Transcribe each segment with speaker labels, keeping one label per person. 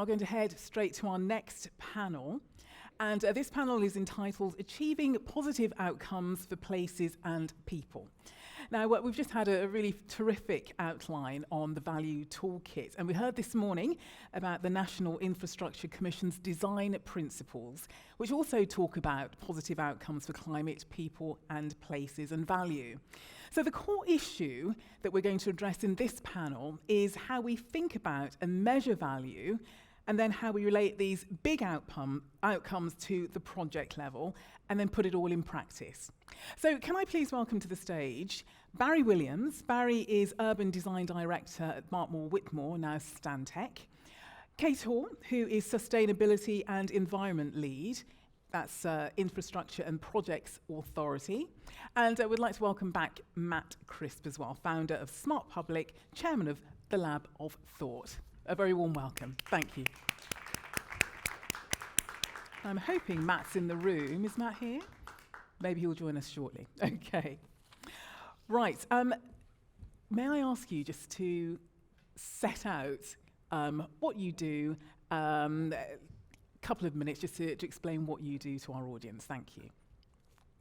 Speaker 1: are going to head straight to our next panel. And this panel is entitled Achieving Positive Outcomes for Places and People. Now, we've just had a really terrific outline on the Value Toolkit, and we heard this morning about the National Infrastructure Commission's design principles, which also talk about positive outcomes for climate, people, and places and value. So the core issue that we're going to address in this panel is how we think about and measure value, and then how we relate these big outcomes to the project level, and then put it all in practice. So can I please welcome to the stage Barry Williams. Barry is Urban Design Director at Markmore Whitmore, now Stantec. Kate Hall, who is Sustainability and Environment Lead. That's Infrastructure and Projects Authority. And we'd like to welcome back Matt Crisp as well, founder of Smart Public, chairman of the Lab of Thought. A very warm welcome. Thank you. I'm hoping Matt's in the room. Is Matt here? Maybe he'll join us shortly. Okay. Right. May I ask you just to set out what you do, a couple of minutes just to explain what you do to our audience. Thank you.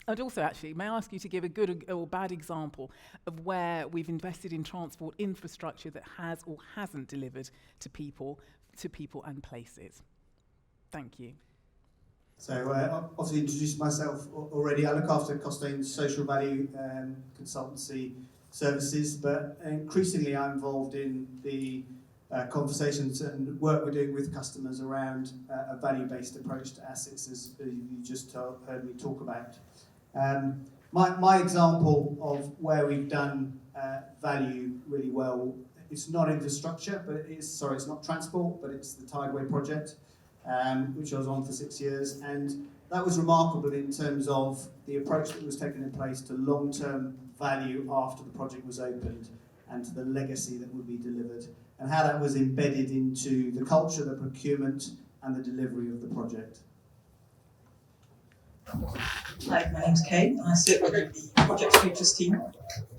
Speaker 1: And also, actually, may I ask you to give a good or bad example of where we've invested in transport infrastructure that has or hasn't delivered to people and places. Thank you.
Speaker 2: So, obviously introduced myself already. I look after Costain's social value consultancy services, but increasingly I'm involved in the conversations and work we're doing with customers around a value-based approach to assets, as you just heard me talk about. My example of where we've done value really well, it's not infrastructure, but it's not transport, but it's the Tideway project, which I was on for 6 years, and that was remarkable in terms of the approach that was taken in place to long-term value after the project was opened and to the legacy that would be delivered, and how that was embedded into the culture, the procurement, and the delivery of the project.
Speaker 3: Hi, my name's Kate. I sit with the Project Futures team,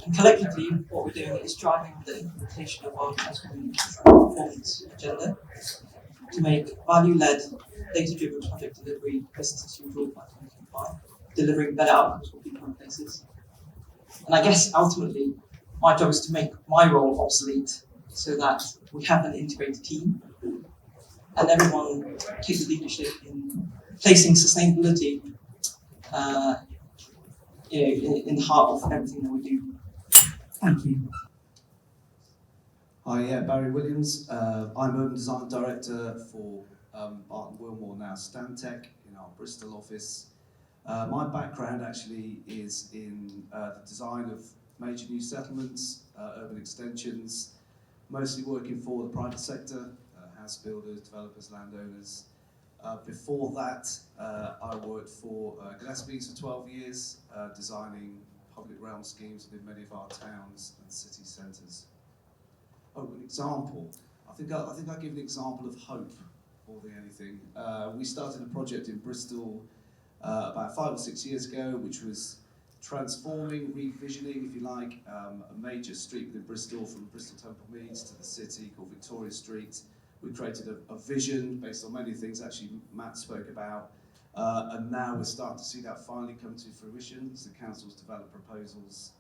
Speaker 3: and collectively what we're doing is driving the implementation of our transforming performance agenda to make value-led, data-driven project delivery business as usual by 2025, delivering better outcomes for people and places. And I guess ultimately my job is to make my role obsolete so that we have an integrated team and everyone takes leadership in placing sustainability in the heart of everything that we do. Thank you.
Speaker 4: Hi, Barry Williams. I'm Urban Design Director for Barton Wilmore, now Stantec, in our Bristol office. My background actually is in the design of major new settlements, urban extensions, mostly working for the private sector, house builders, developers, landowners. Before that, I worked for Gillespie's for 12 years, designing public realm schemes within many of our towns and city centres. Oh, an example. I think I'll give an example of hope more than anything. We started a project in Bristol about 5 or 6 years ago, which was transforming, revisioning, if you like, a major street within Bristol, from Bristol Temple Meads to the city, called Victoria Street. We created a vision based on many things actually Matt spoke about, and now we're starting to see that finally come to fruition as the council's develop proposals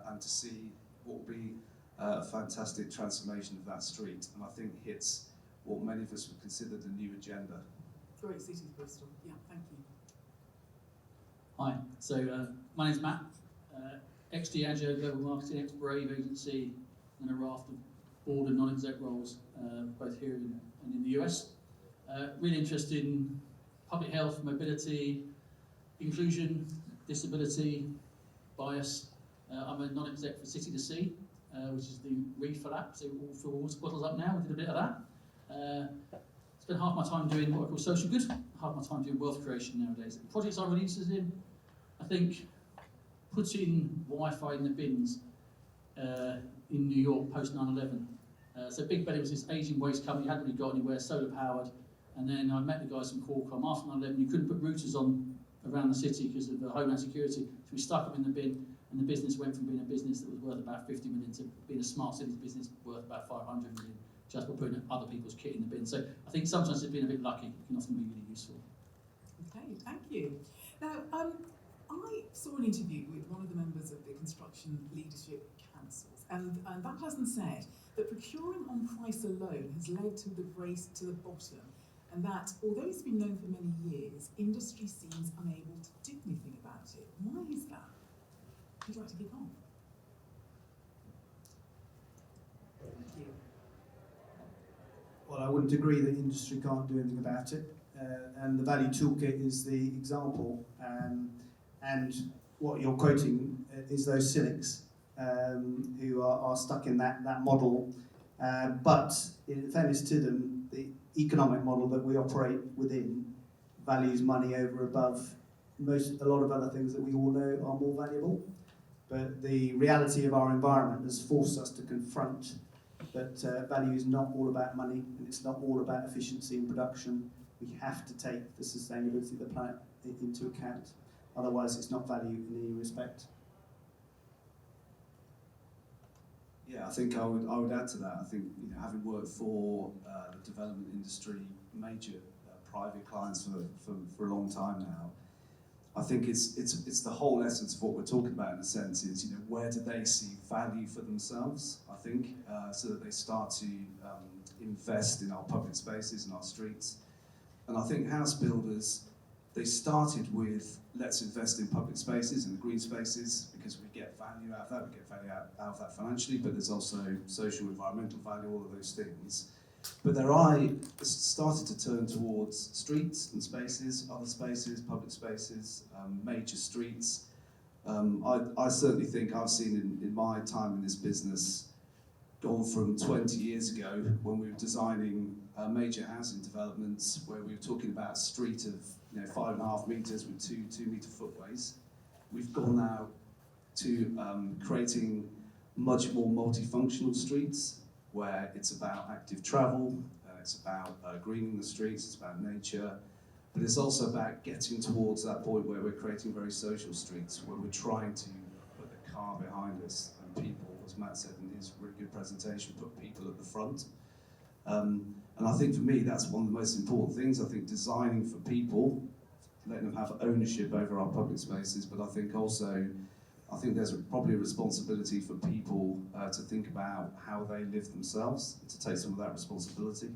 Speaker 4: and to see what will be a fantastic transformation of that street, and I think hits what many of us would consider the new agenda.
Speaker 1: Great city, Bristol. Yeah, thank you.
Speaker 5: Hi, so my name's Matt, ex-Diageo, Global Marketing, ex-Brave Agency, and a raft of board and non-exec roles, both here and in the US. Really interested in public health, mobility, inclusion, disability, bias. I'm a non-exec for City to Sea, which is the refill app, so we'll fill water bottles up now. We did a bit of that. Spend half my time doing what I call social good, half my time doing wealth creation nowadays. The projects I'm really interested in, I think, putting Wi-Fi in the bins in New York post 9/11. So Big Belly was this Asian waste company, hadn't really got anywhere, solar powered. And then I met the guys from Qualcomm. After 9/11, you couldn't put routers on around the city because of the Homeland Security. So we stuck them in the bin, and the business went from being a business that was worth about 50 million to being a smart cities business worth about 500 million. just by putting other people's kit in the bin. So I think sometimes it's being a bit lucky can often be really useful.
Speaker 1: Okay, thank you. Now, I saw an interview with one of the members of the Construction Leadership Councils, and that person said that procuring on price alone has led to the race to the bottom, and that although it's been known for many years, industry seems unable to do anything about it. Why is that? Would you like to kick off? Thank you.
Speaker 2: Well, I wouldn't agree that industry can't do anything about it. And the Value Toolkit is the example. And what you're quoting is those cynics who are stuck in that model. But in fairness to them, the economic model that we operate within values money over above a lot of other things that we all know are more valuable. But the reality of our environment has forced us to confront that value is not all about money, and it's not all about efficiency and production. We have to take the sustainability of the planet into account. Otherwise, it's not value in any respect.
Speaker 4: Yeah, I think I would add to that. I think, you know, having worked for the development industry, major private clients for a long time now, I think it's the whole essence of what we're talking about in a sense is, you know, where do they see value for themselves, I think, so that they start to invest in our public spaces and our streets. And I think house builders, they started with let's invest in public spaces and green spaces because we get value out of that, we get value out of that financially, but there's also social, environmental value, all of those things. But their eye has started to turn towards streets and spaces, other spaces, public spaces, major streets. I certainly think I've seen in my time in this business, gone from 20 years ago when we were designing major housing developments where we were talking about a street of 5.5 metres with 2 metre footways. We've gone now to creating much more multifunctional streets where it's about active travel, it's about greening the streets, it's about nature, but it's also about getting towards that point where we're creating very social streets, where we're trying to put the car behind us and people, as Matt said in his really good presentation, put people at the front. And I think for me, that's one of the most important things. I think designing for people, letting them have ownership over our public spaces, but I think also, there's probably a responsibility for people to think about how they live themselves, to take some of that responsibility.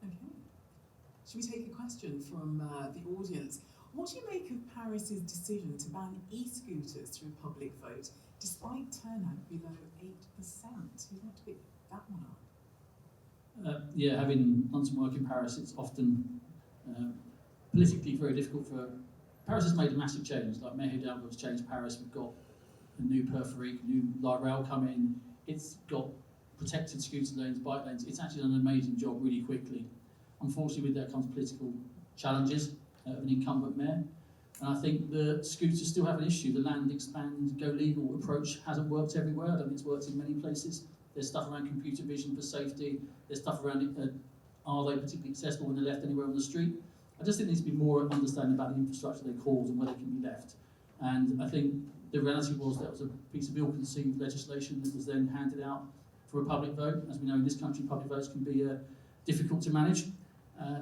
Speaker 1: Okay. Should we take a question from the audience? What do you make of Paris's decision to ban e-scooters through public vote, despite turnout below 8%? You'd like to pick that one up?
Speaker 5: Yeah, having done some work in Paris, it's often politically very difficult for... Paris has made a massive change, like Mayor Hidalgo has changed Paris. We've got a new Perphérique, new light rail coming. It's got protected scooter lanes, bike lanes. It's actually done an amazing job really quickly. Unfortunately, with that comes political challenges of an incumbent mayor. And I think the scooters still have an issue. The land expand, go legal approach hasn't worked everywhere. I don't think it's worked in many places. There's stuff around computer vision for safety. There's stuff around are they particularly accessible when they're left anywhere on the street? I just think there needs to be more understanding about the infrastructure they cause and where they can be left. And I think the reality was that was a piece of ill-conceived legislation that was then handed out for a public vote. As we know in this country, public votes can be difficult to manage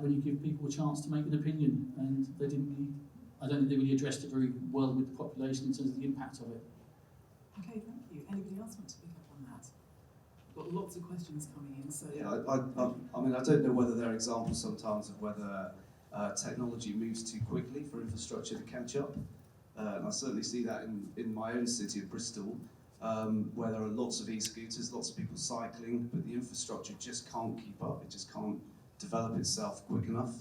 Speaker 5: when you give people a chance to make an opinion. And they didn't really, I don't think they really addressed it very well with the population in terms of the impact of it.
Speaker 1: Okay, thank you. Anybody else want to pick up on that? We've got lots of questions coming in, so...
Speaker 4: Yeah, I mean, I don't know whether there are examples sometimes of whether technology moves too quickly for infrastructure to catch up. And I certainly see that in my own city of Bristol, where there are lots of e-scooters, lots of people cycling, but the infrastructure just can't keep up. It just can't develop itself quick enough.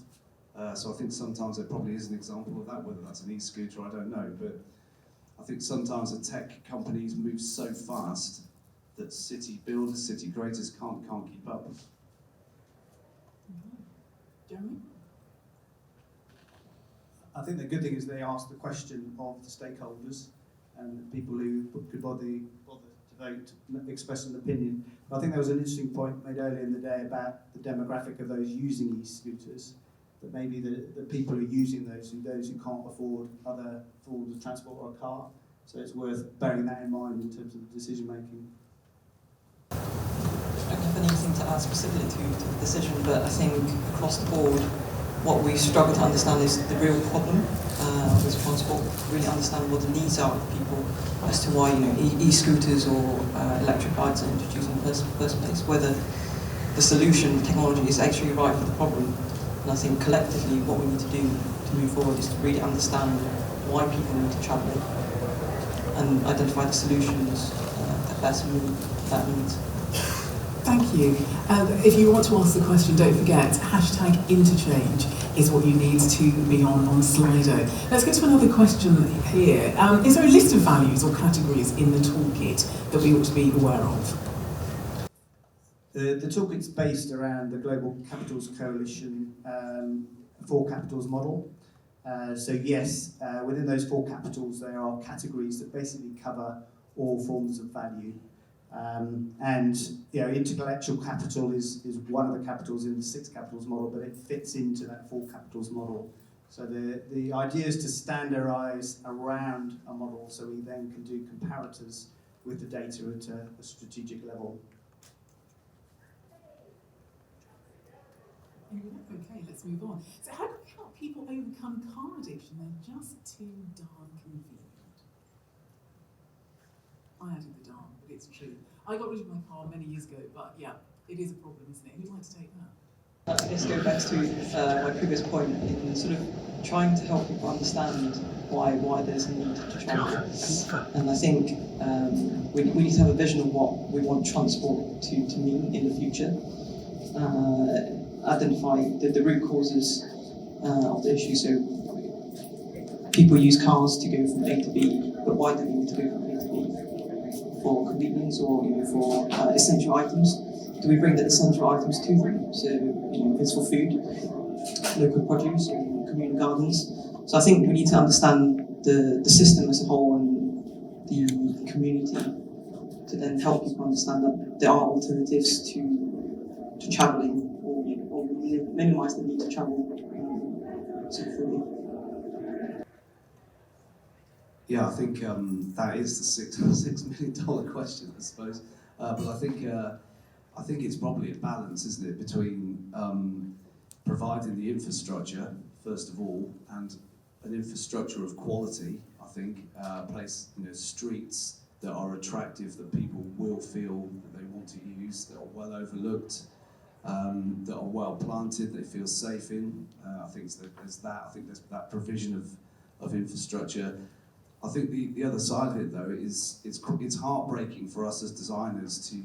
Speaker 4: So I think sometimes there probably is an example of that, whether that's an e-scooter, I don't know. But I think sometimes the tech companies move so fast that city builders, city creators can't keep up.
Speaker 1: Jeremy?
Speaker 2: I think the good thing is they asked the question of the stakeholders and people who could bother to vote, express an opinion. But I think there was an interesting point made earlier in the day about the demographic of those using e-scooters, that maybe the people who are using those who can't afford other forms of transport or a car. So it's worth bearing that in mind in terms of the decision making.
Speaker 3: I don't have anything to add. that specifically to the decision, but I think across the board, what we struggle to understand is the real problem with transport. Really understand what the needs are of people as to why e-scooters or electric bikes are introduced in the first place. Whether the solution, technology, is actually right for the problem. And I think collectively, what we need to do to move forward is to really understand why people need to travel and identify the solutions that best meet that need.
Speaker 1: Thank you. If you want to ask the question, don't forget, #interchange is what you need to be on Slido. Let's go to another question here. Is there a list of values or categories in the toolkit that we ought to be aware of?
Speaker 2: The toolkit's based around the Global Capitals Coalition 4 capitals model. So yes, within those 4 capitals, there are categories that basically cover all forms of value. And intellectual capital is one of the capitals in the 6 capitals model, but it fits into that 4 capitals model. So the idea is to standardise around a model so we then can do comparators with the data at a strategic level.
Speaker 1: Okay, let's move on. So how can we help people overcome car addiction? They're just too darn convenient. I added the darn, but it's true. I got rid of my car many years ago, but yeah, it is a problem, isn't it? Who'd like to take that?
Speaker 3: I guess go back to my previous point in sort of trying to help people understand why there's a need to travel. And I think we need to have a vision of what we want transport to mean in the future. Identify the root causes of the issue. So people use cars to go from A to B, but why do they need to go from A to B? For convenience or for essential items? Do we bring the essential items to them? So if it's for food, local produce, or community gardens. So I think we need to understand the system as a whole and the community to then help people understand that there are alternatives to travelling. Minimise the need to travel fully.
Speaker 4: Yeah, I think that is the $6 million question, I suppose. But I think it's probably a balance, isn't it, between providing the infrastructure first of all, and an infrastructure of quality. I think streets that are attractive, that people will feel that they want to use, that are well overlooked. That are well planted, they feel safe in. I think there's that. I think there's that provision of infrastructure. I think the other side of it though is it's heartbreaking for us as designers to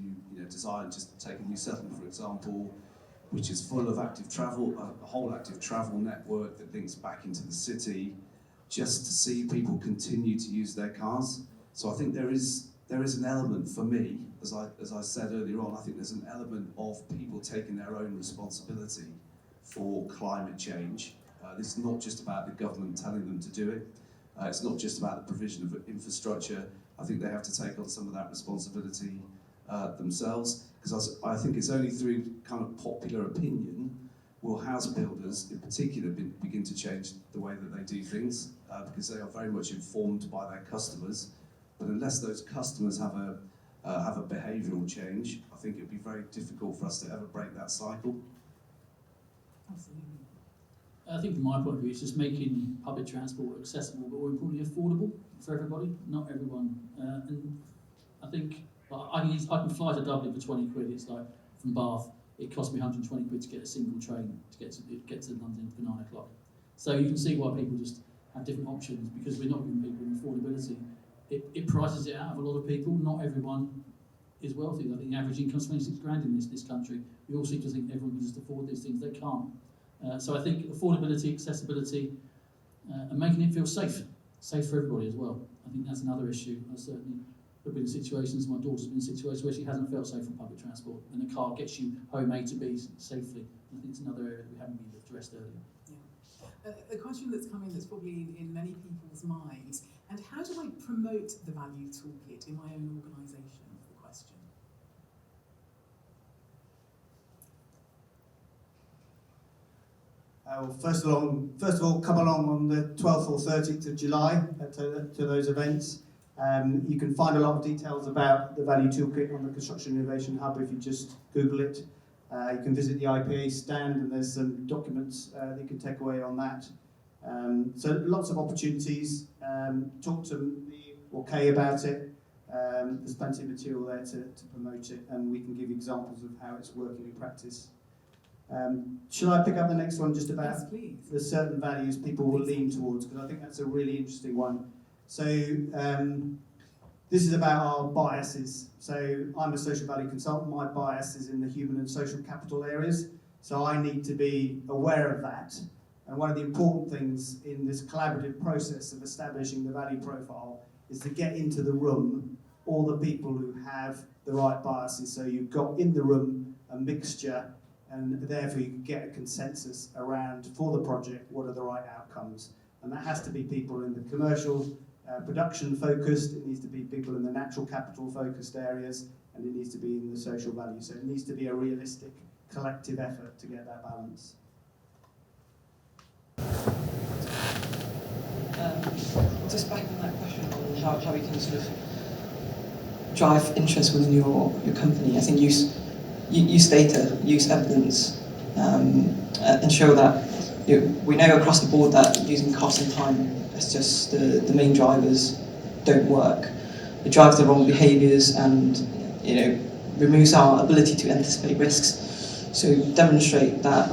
Speaker 4: design, just take a new settlement for example, which is full of active travel, a whole active travel network that links back into the city, just to see people continue to use their cars. So I think there is an element for me, as I said earlier on, I think there's an element of people taking their own responsibility for climate change. This is not just about the government telling them to do it. It's not just about the provision of infrastructure. I think they have to take on some of that responsibility themselves, because I think it's only through kind of popular opinion will house builders in particular begin to change the way that they do things, because they are very much informed by their customers. But unless those customers have a behavioural change, I think it'd be very difficult for us to ever break that cycle.
Speaker 1: Absolutely.
Speaker 5: I think from my point of view, it's just making public transport accessible, but more importantly affordable for everybody, not everyone. And I think I can fly to Dublin for 20 quid. It's like from Bath, it cost me 120 quid to get a single train to get to London for 9 o'clock. So you can see why people just have different options, because we're not giving people affordability. It prices it out of a lot of people. Not everyone is wealthy. I think the average income is 26 grand in this country. We all seem to think everyone can just afford these things. They can't. So I think affordability, accessibility, and making it feel safe for everybody as well. I think that's another issue. I certainly have been in situations, my daughter's been in situations where she hasn't felt safe on public transport, and the car gets you home A to B safely. I think it's another area that we haven't really addressed earlier.
Speaker 1: A question that's come in that's probably in many people's minds, and how do I promote the Value Toolkit in my own organisation, is the question.
Speaker 2: Well, first of all, come along on the 12th or 13th of July to those events. You can find a lot of details about the Value Toolkit on the Construction Innovation Hub if you just Google it. You can visit the IPA stand, and there's some documents that you can take away on that. So lots of opportunities. Talk to me or Kay about it. There's plenty of material there to promote it, and we can give examples of how it's working in practice. Shall I pick up the next one just about
Speaker 1: Yes, please.
Speaker 2: the certain values people will lean towards? Because I think that's a really interesting one. So this is about our biases. So I'm a social value consultant. My bias is in the human and social capital areas. So I need to be aware of that. And one of the important things in this collaborative process of establishing the value profile is to get into the room all the people who have the right biases. So you've got in the room a mixture, and therefore you can get a consensus around, for the project, what are the right outcomes. And that has to be people in the commercial production focused, it needs to be people in the natural capital focused areas, and it needs to be in the social value. So it needs to be a realistic collective effort to get that balance.
Speaker 3: Just back on that question on how we can sort of drive interest within your company, I think use data, use evidence, and show that we know across the board that using cost and time as just the main drivers don't work. It drives the wrong behaviours and removes our ability to anticipate risks. So demonstrate that.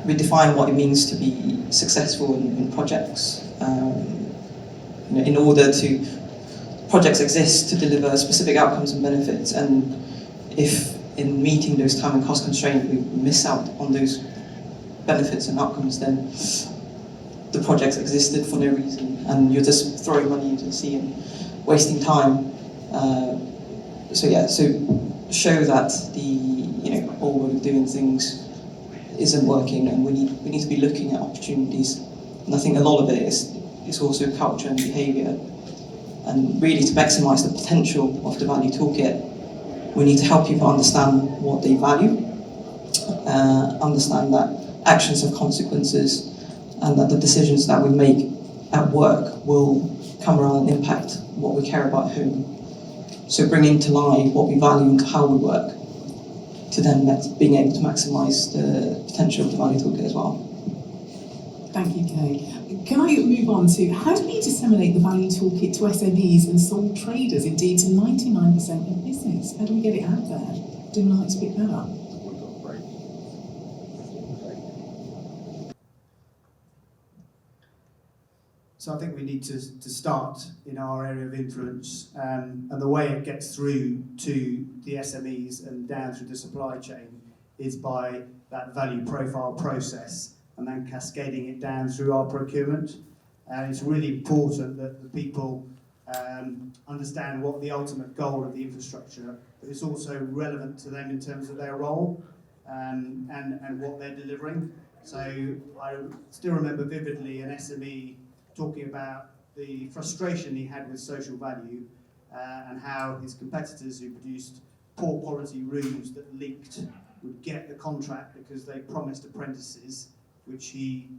Speaker 3: We define what it means to be successful in projects. In order to projects exist to deliver specific outcomes and benefits, and if in meeting those time and cost constraints we miss out on those benefits and outcomes, then the projects existed for no reason, and you're just throwing money into the sea and wasting time. So show that the old way of doing things isn't working, and we need to be looking at opportunities. And I think a lot of it is also culture and behaviour. And really, to maximise the potential of the value toolkit, we need to help people understand what they value, understand that actions have consequences, and that the decisions that we make at work will come around and impact what we care about at home. So bringing to life what we value and how we work, to then being able to maximise the potential of the value toolkit as well.
Speaker 6: Thank you, Kay. Can I move on to how do we disseminate the value toolkit to SMEs and sole traders, indeed to 99% of business? How do we get it out there? Do you like to pick that up?
Speaker 2: So I think we need to start in our area of influence, and the way it gets through to the SMEs and down through the supply chain is by that value profile process, and then cascading it down through our procurement. And it's really important that the people understand what the ultimate goal of the infrastructure, but it's also relevant to them in terms of their role and what they're delivering. So I still remember vividly an SME talking about the frustration he had with social value and how his competitors who produced poor quality rooms that leaked would get the contract because they promised apprentices, which he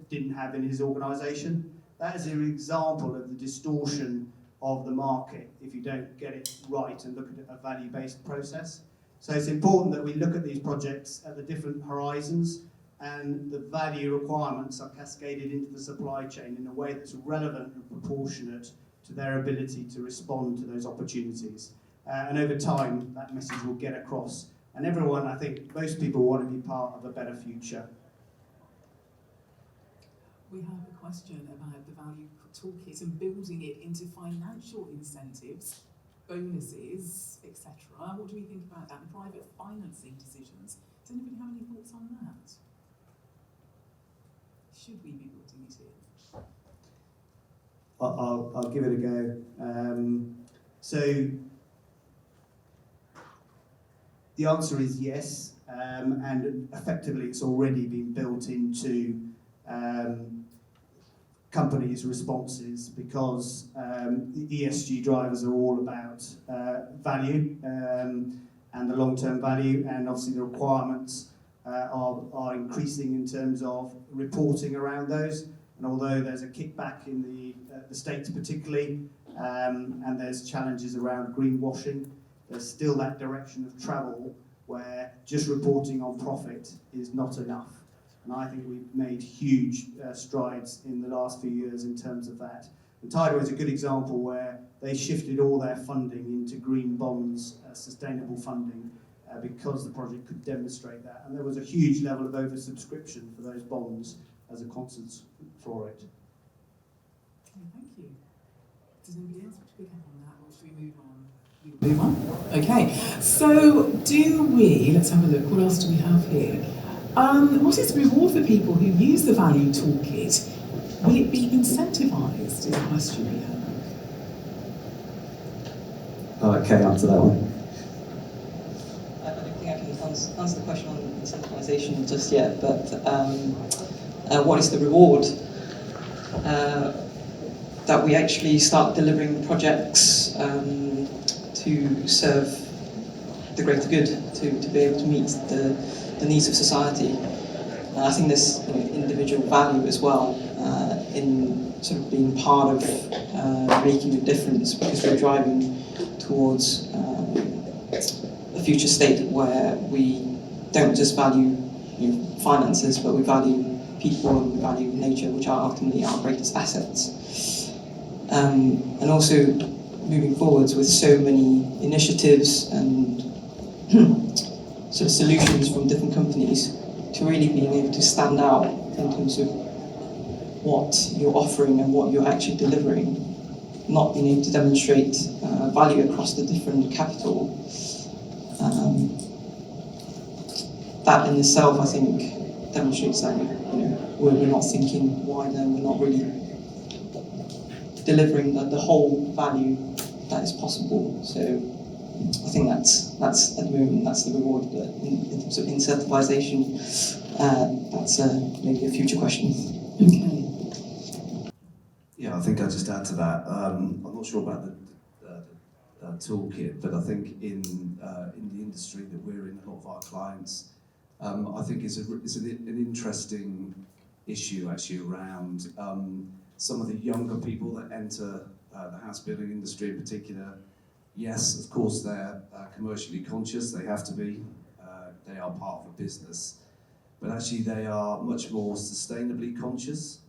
Speaker 2: didn't have in his organisation. That is an example of the distortion of the market if you don't get it right and look at a value-based process. So it's important that we look at these projects at the different horizons, and the value requirements are cascaded into the supply chain in a way that's relevant and proportionate to their ability to respond to those opportunities. And over time, that message will get across. And everyone, I think, most people want to be part of a better future.
Speaker 6: We have a question about the value toolkit and building it into financial incentives, bonuses, etc. What do we think about that? And private financing decisions. Does anybody have any thoughts on that? Should we be building it in?
Speaker 2: I'll give it a go. So the answer is yes, and effectively it's already been built into companies' responses, because the ESG drivers are all about value and the long-term value, and obviously the requirements are increasing in terms of reporting around those. And although there's a kickback in the States particularly, and there's challenges around greenwashing, there's still that direction of travel where just reporting on profit is not enough. And I think we've made huge strides in the last few years in terms of that. And Tideway is a good example where they shifted all their funding into green bonds, sustainable funding, because the project could demonstrate that. And there was a huge level of oversubscription for those bonds as a consequence for it.
Speaker 6: Thank you. Does anybody else want to pick up on that, or should we move on? Move on. Okay. So, let's have a look. What else do we have here? What is the reward for people who use the Value Toolkit? Will it be incentivised? Is the question we have.
Speaker 4: Okay, answer that one.
Speaker 3: I don't think I can answer the question on incentivisation just yet, but what is the reward? That we actually start delivering projects to serve the greater good, to be able to meet the needs of society. I think there's individual value as well in sort of being part of making a difference, because we're driving towards a future state where we don't just value finances, but we value people and we value nature, which are ultimately our greatest assets. And also moving forwards with so many initiatives and sort of solutions from different companies, to really being able to stand out in terms of what you're offering and what you're actually delivering, not being able to demonstrate value across the different capital. That in itself, I think, demonstrates that we're not thinking wider, we're not really delivering the whole value that is possible. So I think that's at the moment, that's the reward. But in terms of incentivisation, that's maybe a future question.
Speaker 6: Okay.
Speaker 4: Yeah, I think I'll just add to that. I'm not sure about the toolkit, but I think in the industry that we're in, a lot of our clients, I think is an interesting issue actually around some of the younger people that enter the house building industry in particular. Yes, of course, they're commercially conscious, they have to be, they are part of a business, but actually they are much more sustainably conscious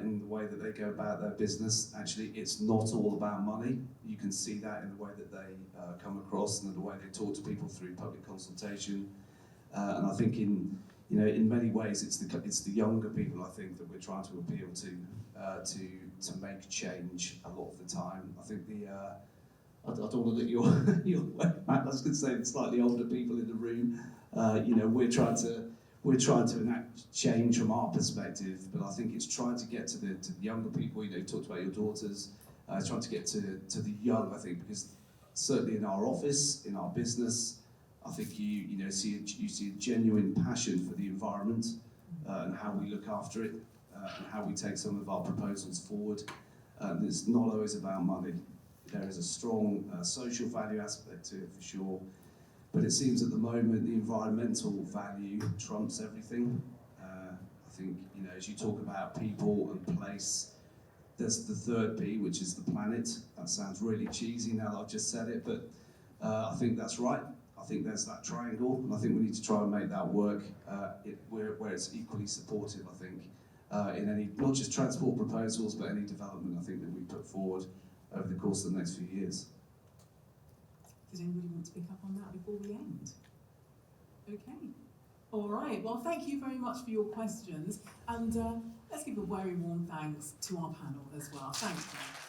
Speaker 4: in the way that they go about their business. Actually, it's not all about money. You can see that in the way that they come across and in the way they talk to people through public consultation. And I think in many ways it's the younger people, I think, that we're trying to appeal to make change a lot of the time. I think I don't want to look your way, Matt. I was going to say the slightly older people in the room. We're trying to enact change from our perspective, but I think it's trying to get to the younger people. You talked about your daughters. Trying to get to the young, I think, because certainly in our office, in our business, I think you see a genuine passion for the environment and how we look after it and how we take some of our proposals forward. It's not always about money. There is a strong social value aspect to it for sure, but it seems at the moment the environmental value trumps everything. I think as you talk about people and place, there's the third P, which is the planet. That sounds really cheesy now that I've just said it, but I think that's right. I think there's that triangle, and I think we need to try and make that work where it's equally supportive, I think, in any, not just transport proposals, but any development, I think, that we put forward over the course of the next few years.
Speaker 6: Does anybody want to pick up on that before we end? Okay. All right. Well, thank you very much for your questions, and let's give a very warm thanks to our panel as well. Thanks, John.